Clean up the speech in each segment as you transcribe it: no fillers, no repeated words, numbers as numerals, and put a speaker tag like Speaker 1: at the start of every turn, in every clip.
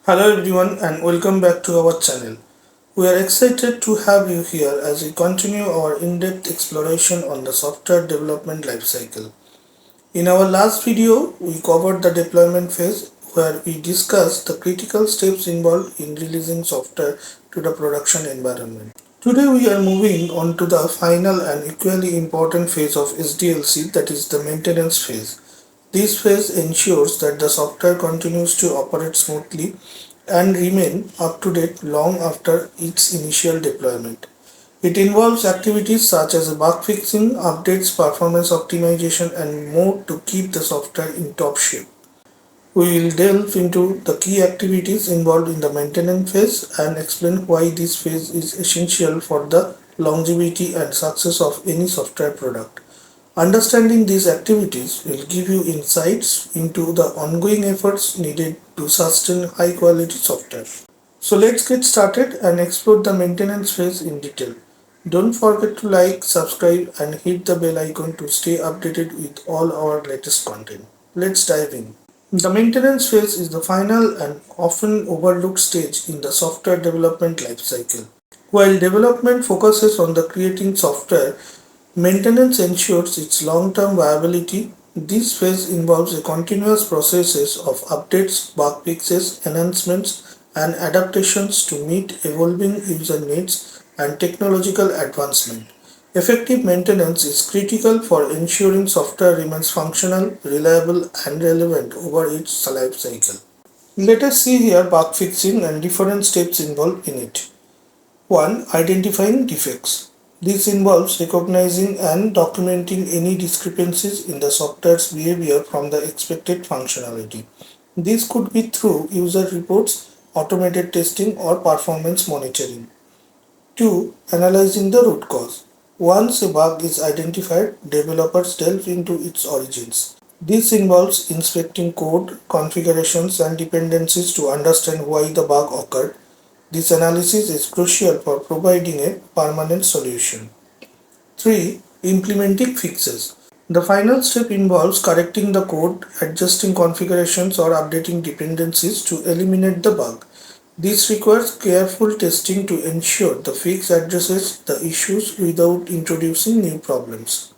Speaker 1: Hello everyone and welcome back to our channel. We are excited to have you here as we continue our in-depth exploration on the software development lifecycle. In our last video, we covered the deployment phase where we discussed the critical steps involved in releasing software to the production environment. Today we are moving on to the final and equally important phase of SDLC, that is the maintenance phase. This phase ensures that the software continues to operate smoothly and remain up to date long after its initial deployment. It involves activities such as bug fixing, updates, performance optimization, and more to keep the software in top shape. We will delve into the key activities involved in the maintenance phase and explain why this phase is essential for the longevity and success of any software product. Understanding these activities will give you insights into the ongoing efforts needed to sustain high quality software. So let's get started and explore the maintenance phase in detail. Don't forget to like, subscribe and hit the bell icon to stay updated with all our latest content. Let's dive in. The maintenance phase is the final and often overlooked stage in the software development lifecycle. While development focuses on the creating software, maintenance ensures its long-term viability. This phase involves a continuous process of updates, bug fixes, enhancements, and adaptations to meet evolving user needs and technological advancement. Effective maintenance is critical for ensuring software remains functional, reliable, and relevant over its life cycle. Let us see here bug fixing and different steps involved in it. 1. Identifying defects. This involves recognizing and documenting any discrepancies in the software's behavior from the expected functionality. This could be through user reports, automated testing, or performance monitoring. 2. Analyzing the root cause. Once a bug is identified, developers delve into its origins. This involves inspecting code, configurations, and dependencies to understand why the bug occurred. This analysis is crucial for providing a permanent solution. 3. Implementing fixes. The final step involves correcting the code, adjusting configurations, or updating dependencies to eliminate the bug. This requires careful testing to ensure the fix addresses the issues without introducing new problems.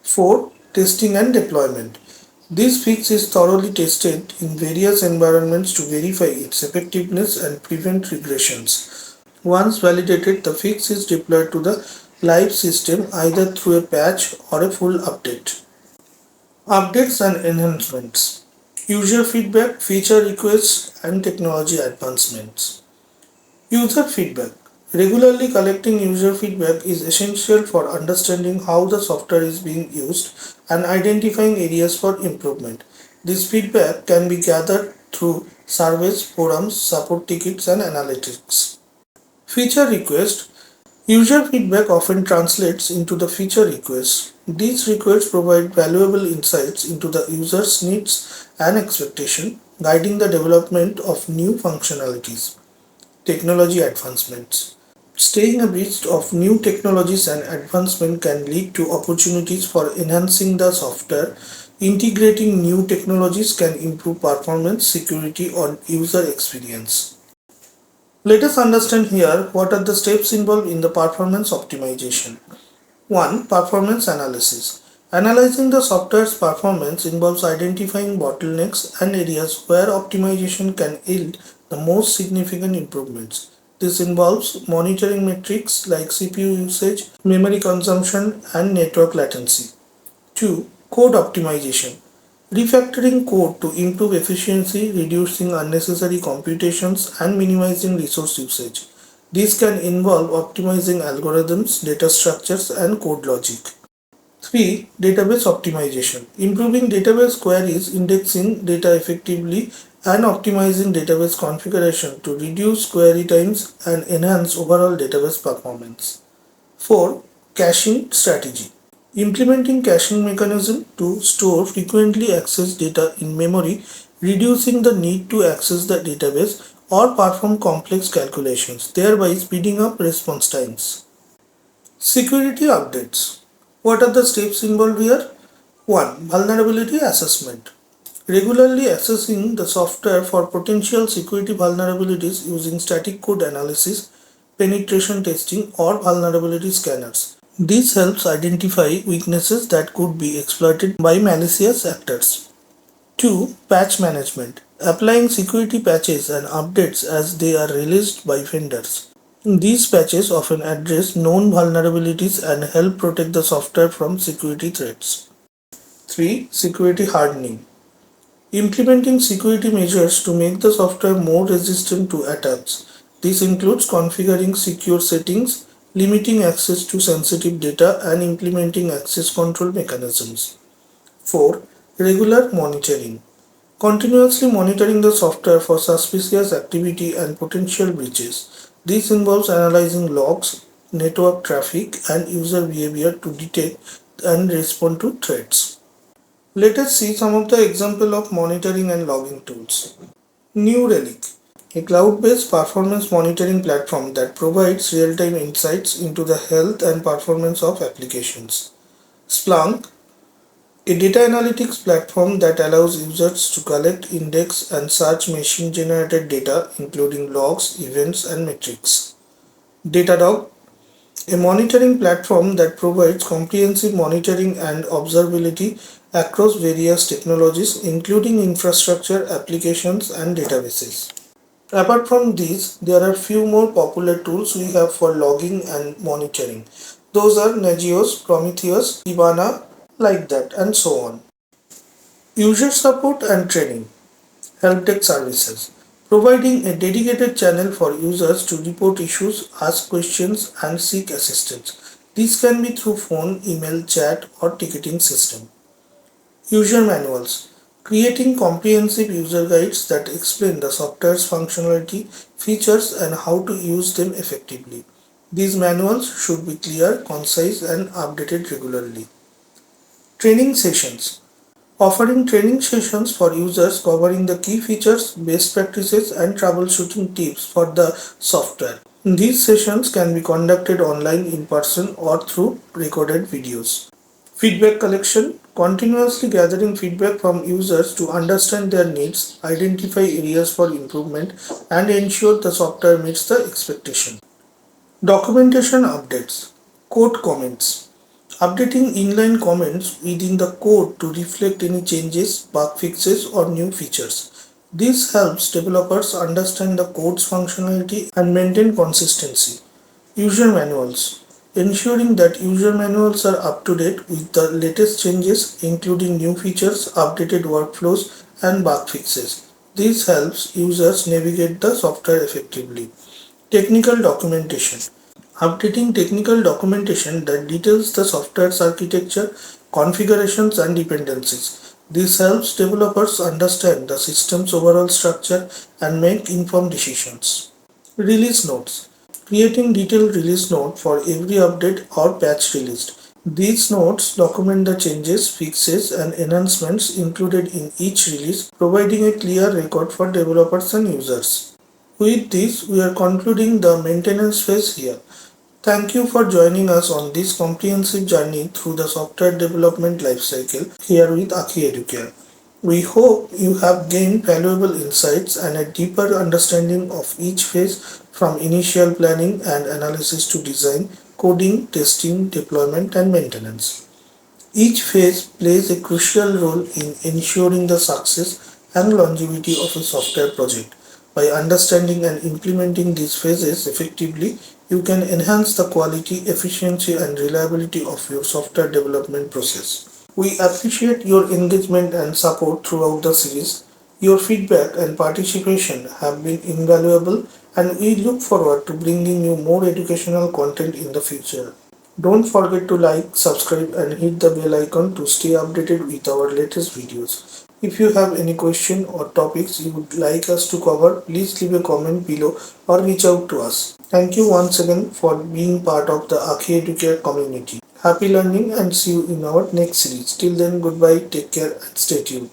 Speaker 1: 4. Testing and deployment. This fix is thoroughly tested in various environments to verify its effectiveness and prevent regressions. Once validated, the fix is deployed to the live system either through a patch or a full update. Updates and enhancements. User feedback, feature requests, and technology advancements. User feedback. Regularly collecting user feedback is essential for understanding how the software is being used and identifying areas for improvement. This feedback can be gathered through surveys, forums, support tickets, and analytics. Feature request. User feedback often translates into the feature requests. These requests provide valuable insights into the user's needs and expectation, guiding the development of new functionalities. Technology advancements. Staying abreast of new technologies and advancement can lead to opportunities for enhancing the software. Integrating new technologies can improve performance, security, or user experience. Let us understand here what are the steps involved in the performance optimization. 1. Performance analysis. Analyzing the software's performance involves identifying bottlenecks and areas where optimization can yield the most significant improvements. This involves monitoring metrics like CPU usage, memory consumption, and network latency. 2. Code optimization. Refactoring code to improve efficiency, reducing unnecessary computations, and minimizing resource usage. This can involve optimizing algorithms, data structures, and code logic. 3. Database optimization. Improving database queries, indexing data effectively, and optimizing database configuration to reduce query times and enhance overall database performance. 4. Caching strategy. Implementing caching mechanism to store frequently accessed data in memory, reducing the need to access the database or perform complex calculations, thereby speeding up response times. Security updates. What are the steps involved here? 1. Vulnerability assessment. Regularly assessing the software for potential security vulnerabilities using static code analysis, penetration testing, or vulnerability scanners. This helps identify weaknesses that could be exploited by malicious actors. 2. Patch management. Applying security patches and updates as they are released by vendors. These patches often address known vulnerabilities and help protect the software from security threats. 3. Security hardening. Implementing security measures to make the software more resistant to attacks. This includes configuring secure settings, limiting access to sensitive data, and implementing access control mechanisms. 4. Regular monitoring. Continuously monitoring the software for suspicious activity and potential breaches. This involves analyzing logs, network traffic, and user behavior to detect and respond to threats. Let us see some of the example of monitoring and logging tools. New Relic, a cloud-based performance monitoring platform that provides real-time insights into the health and performance of applications. Splunk, a data analytics platform that allows users to collect, index, and search machine-generated data, including logs, events, and metrics. Datadog, a monitoring platform that provides comprehensive monitoring and observability across various technologies, including infrastructure, applications, and databases. Apart from these, there are few more popular tools we have for logging and monitoring. Those are Nagios, Prometheus, Kibana, like that, and so on. User support and training. Help desk services. Providing a dedicated channel for users to report issues, ask questions, and seek assistance. This can be through phone, email, chat, or ticketing system. User manuals. Creating comprehensive user guides that explain the software's functionality, features, and how to use them effectively. These manuals should be clear, concise, and updated regularly. Training sessions. Offering training sessions for users covering the key features, best practices, and troubleshooting tips for the software. These sessions can be conducted online, in person, or through recorded videos. Feedback collection. Continuously gathering feedback from users to understand their needs, identify areas for improvement, and ensure the software meets the expectation. Documentation updates. Code comments. Updating inline comments within the code to reflect any changes, bug fixes, or new features. This helps developers understand the code's functionality and maintain consistency. User manuals. Ensuring that user manuals are up to date with the latest changes, including new features, updated workflows, and bug fixes. This helps users navigate the software effectively. Technical documentation. Updating technical documentation that details the software's architecture, configurations, and dependencies. This helps developers understand the system's overall structure and make informed decisions. Release notes. Creating detailed release note for every update or patch released. These notes document the changes, fixes, and enhancements included in each release, providing a clear record for developers and users. With this, we are concluding the maintenance phase here. Thank you for joining us on this comprehensive journey through the software development lifecycle here with Ankhi Educare. We hope you have gained valuable insights and a deeper understanding of each phase, from initial planning and analysis to design, coding, testing, deployment, and maintenance. Each phase plays a crucial role in ensuring the success and longevity of a software project. By understanding and implementing these phases effectively, you can enhance the quality, efficiency, and reliability of your software development process. We appreciate your engagement and support throughout the series. Your feedback and participation have been invaluable, and we look forward to bringing you more educational content in the future. Don't forget to like, subscribe, and hit the bell icon to stay updated with our latest videos. If you have any question or topics you would like us to cover, please leave a comment below or reach out to us. Thank you once again for being part of the Ankhi Educare community. Happy learning and see you in our next series. Till then, goodbye, take care, and stay tuned.